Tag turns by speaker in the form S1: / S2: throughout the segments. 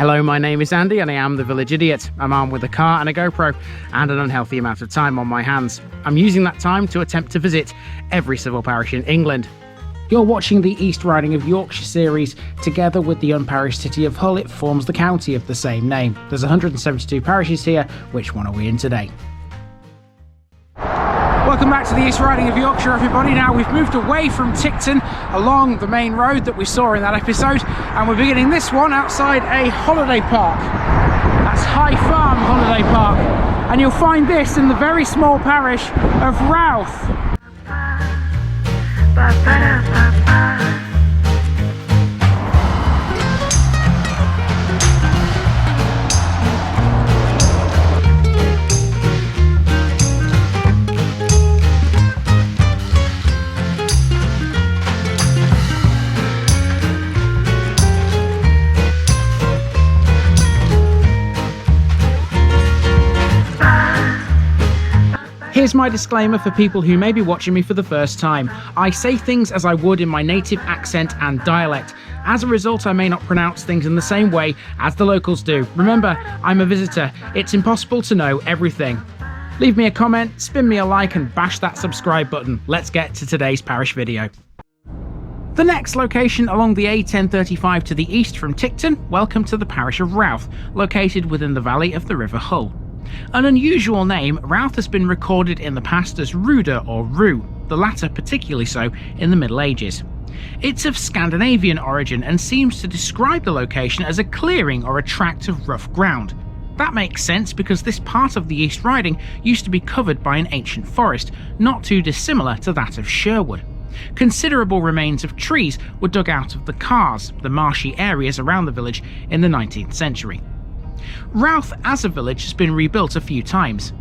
S1: Hello, my name is Andy and I am the Village Idiot. I'm armed with a car and a GoPro and an unhealthy amount of time on my hands. I'm using that time to attempt to visit every civil parish in England. You're watching the East Riding of Yorkshire series. Together with the unparished city of Hull, it forms the county of the same name. There's 172 parishes here. Which one are we in today? Welcome back to the East Riding of Yorkshire, everybody. Now we've moved away from Tickton along the main road that we saw in that episode, and we're beginning this one outside a holiday park. That's High Farm Holiday Park, and you'll find this in the very small parish of Routh. Here's my disclaimer for people who may be watching me for the first time. I say things as I would in my native accent and dialect. As a result, I may not pronounce things in the same way as the locals do. Remember, I'm a visitor. It's impossible to know everything. Leave me a comment, spin me a like and bash that subscribe button. Let's get to today's parish video. The next location along the A1035 to the east from Tickton, welcome to the parish of Routh, located within the valley of the River Hull. An unusual name, Routh has been recorded in the past as Ruda or Rue, the latter particularly so in the Middle Ages. It's of Scandinavian origin and seems to describe the location as a clearing or a tract of rough ground. That makes sense because this part of the East Riding used to be covered by an ancient forest, not too dissimilar to that of Sherwood. Considerable remains of trees were dug out of the Cars, the marshy areas around the village, in the 19th century. Routh as a village has been rebuilt a few times.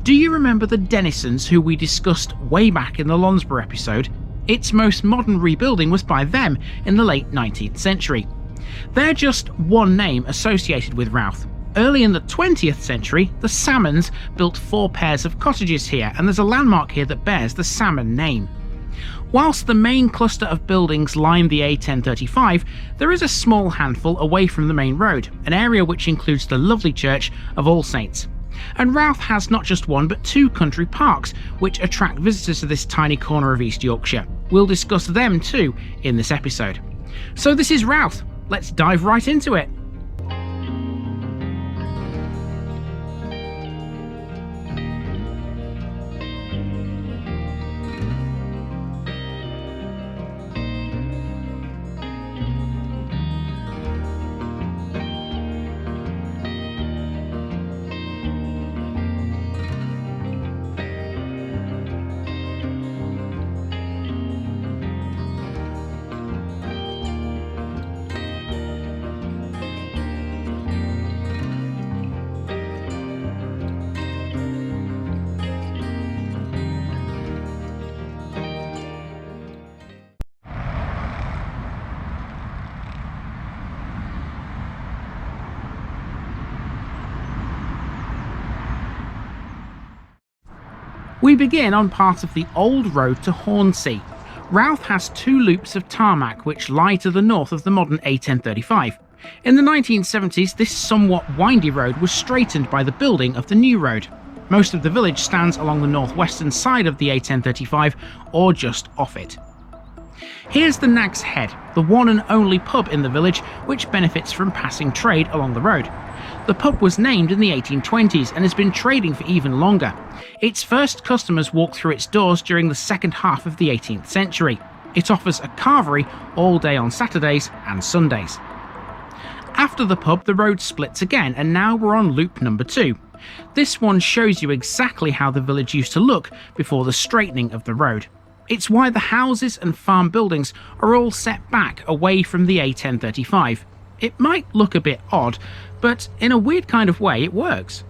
S1: Do you remember the Denisons who we discussed way back in the Londesborough episode? Its most modern rebuilding was by them in the late 19th century. They're just one name associated with Routh. Early in the 20th century, the Sammans built 4 pairs of cottages here, and there's a landmark here that bears the Samman name. Whilst the main cluster of buildings line the A1035, there is a small handful away from the main road, an area which includes the lovely church of All Saints. And Routh has not just one but 2 country parks, which attract visitors to this tiny corner of East Yorkshire. We'll discuss them too in this episode. So this is Routh. Let's dive right into it. We begin on part of the old road to Hornsea. Routh has 2 loops of tarmac which lie to the north of the modern A1035. In the 1970s, this somewhat windy road was straightened by the building of the new road. Most of the village stands along the northwestern side of the A1035 or just off it. Here's the Nag's Head, the one and only pub in the village which benefits from passing trade along the road. The pub was named in the 1820s and has been trading for even longer. Its first customers walked through its doors during the second half of the 18th century. It offers a carvery all day on Saturdays and Sundays. After the pub, the road splits again, and now we're on loop number 2. This one shows you exactly how the village used to look before the straightening of the road. It's why the houses and farm buildings are all set back away from the A1035. It might look a bit odd, but in a weird kind of way it works.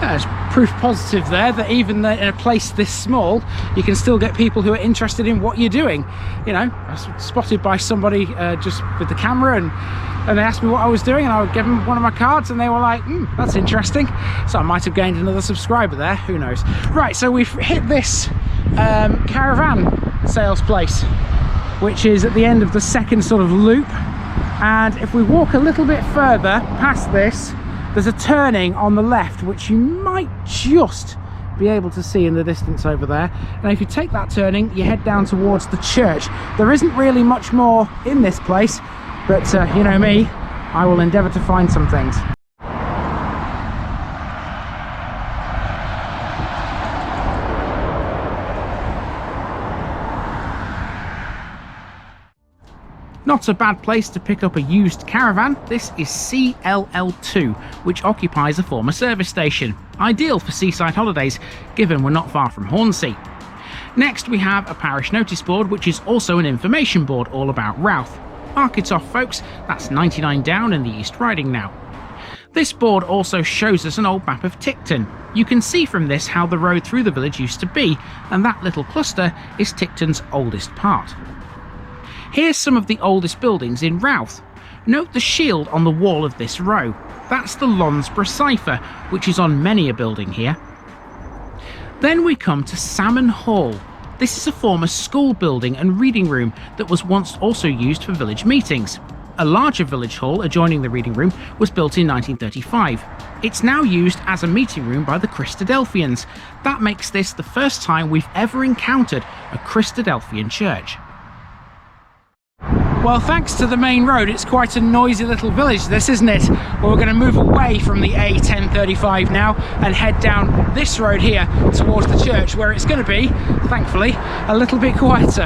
S1: There's proof positive there that even in a place this small you can still get people who are interested in what you're doing. You know, I was spotted by somebody just with the camera and they asked me what I was doing and I would give them one of my cards and they were like, that's interesting. So I might have gained another subscriber there, who knows. Right, so we've hit this caravan sales place, which is at the end of the second sort of loop. And if we walk a little bit further past this, there's a turning on the left which you might just be able to see in the distance over there. And if you take that turning, you head down towards the church. There isn't really much more in this place, but you know me, I will endeavour to find some things. Not a bad place to pick up a used caravan. This is CLL2, which occupies a former service station. Ideal for seaside holidays, given we're not far from Hornsey. Next we have a parish notice board, which is also an information board all about Routh. Mark it off, folks, that's 99 down in the East Riding now. This board also shows us an old map of Tickton. You can see from this how the road through the village used to be, and that little cluster is Tickton's oldest part. Here's some of the oldest buildings in Routh. Note the shield on the wall of this row. That's the Londesborough cipher, which is on many a building here. Then we come to Samman Hall. This is a former school building and reading room that was once also used for village meetings. A larger village hall adjoining the reading room was built in 1935. It's now used as a meeting room by the Christadelphians. That makes this the first time we've ever encountered a Christadelphian church. Well, thanks to the main road, it's quite a noisy little village this, isn't it? Well, we're going to move away from the A1035 now and head down this road here towards the church, where it's going to be, thankfully, a little bit quieter.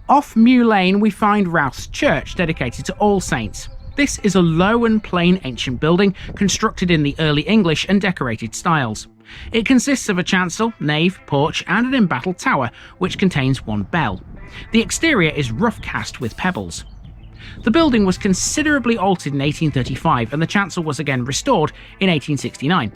S1: Off Mew Lane we find Routh's church, dedicated to All Saints. This is a low and plain ancient building constructed in the early English and decorated styles. It consists of a chancel, nave, porch and an embattled tower which contains one bell. The exterior is rough cast with pebbles. The building was considerably altered in 1835 and the chancel was again restored in 1869.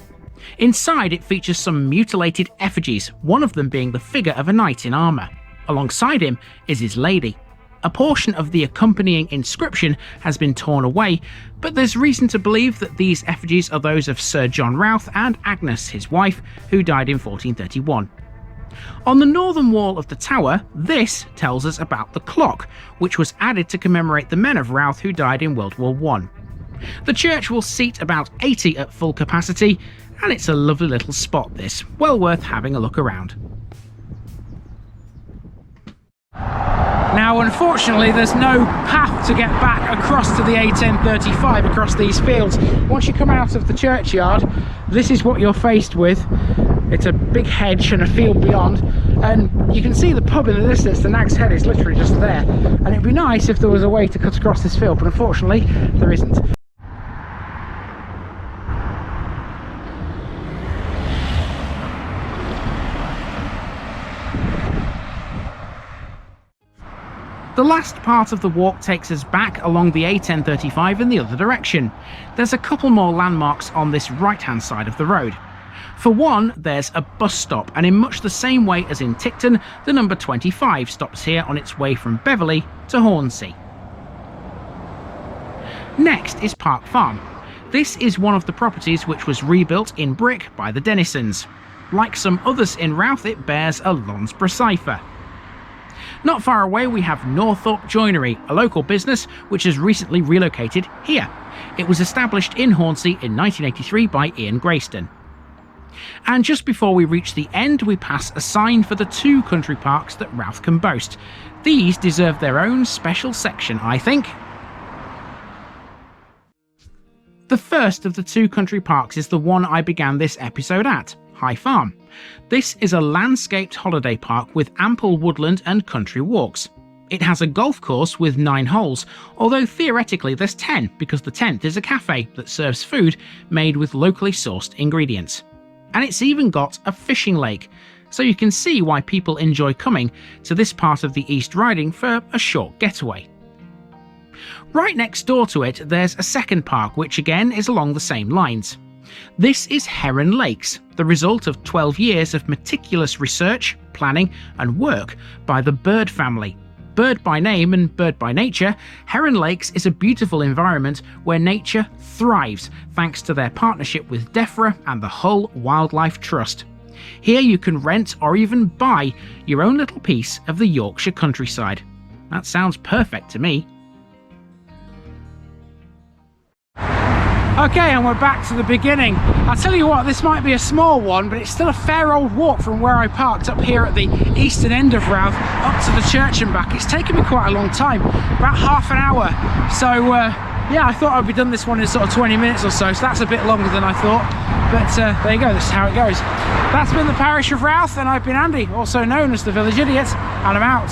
S1: Inside it features some mutilated effigies, one of them being the figure of a knight in armour. Alongside him is his lady. A portion of the accompanying inscription has been torn away, but there's reason to believe that these effigies are those of Sir John Routh and Agnes, his wife, who died in 1431. On the northern wall of the tower, this tells us about the clock, which was added to commemorate the men of Routh who died in World War I. The church will seat about 80 at full capacity, and it's a lovely little spot this, well worth having a look around. Now, unfortunately, there's no path to get back across to the A1035 across these fields. Once you come out of the churchyard, this is what you're faced with. It's a big hedge and a field beyond, and you can see the pub in the distance. The Nag's Head is literally just there, and it'd be nice if there was a way to cut across this field, but unfortunately, there isn't. The last part of the walk takes us back along the A1035 in the other direction. There's a couple more landmarks on this right-hand side of the road. For one, there's a bus stop, and in much the same way as in Tickton, the number 25 stops here on its way from Beverley to Hornsey. Next is Park Farm. This is one of the properties which was rebuilt in brick by the Denisons. Like some others in Routh, it bears a Londesborough cipher. Not far away we have Northorpe Joinery, a local business which has recently relocated here. It was established in Hornsey in 1983 by Ian Grayston. And just before we reach the end, we pass a sign for the 2 country parks that Routh can boast. These deserve their own special section, I think. The first of the 2 country parks is the one I began this episode at, High Farm. This is a landscaped holiday park with ample woodland and country walks. It has a golf course with 9 holes, although theoretically there's 10 because the 10th is a cafe that serves food made with locally sourced ingredients. And it's even got a fishing lake, so you can see why people enjoy coming to this part of the East Riding for a short getaway. Right next door to it there's a second park which again is along the same lines. This is Heron Lakes, the result of 12 years of meticulous research, planning and work by the Bird family. Bird by name and bird by nature, Heron Lakes is a beautiful environment where nature thrives thanks to their partnership with DEFRA and the Hull Wildlife Trust. Here you can rent or even buy your own little piece of the Yorkshire countryside. That sounds perfect to me. Okay, and we're back to the beginning. I'll tell you what, this might be a small one, but it's still a fair old walk from where I parked up here at the eastern end of Routh up to the church and back. It's taken me quite a long time, about half an hour. So yeah, I thought I'd be done this one in sort of 20 minutes or so, so that's a bit longer than I thought. But there you go, this is how it goes. That's been the parish of Routh, and I've been Andy, also known as the Village Idiot, and I'm out.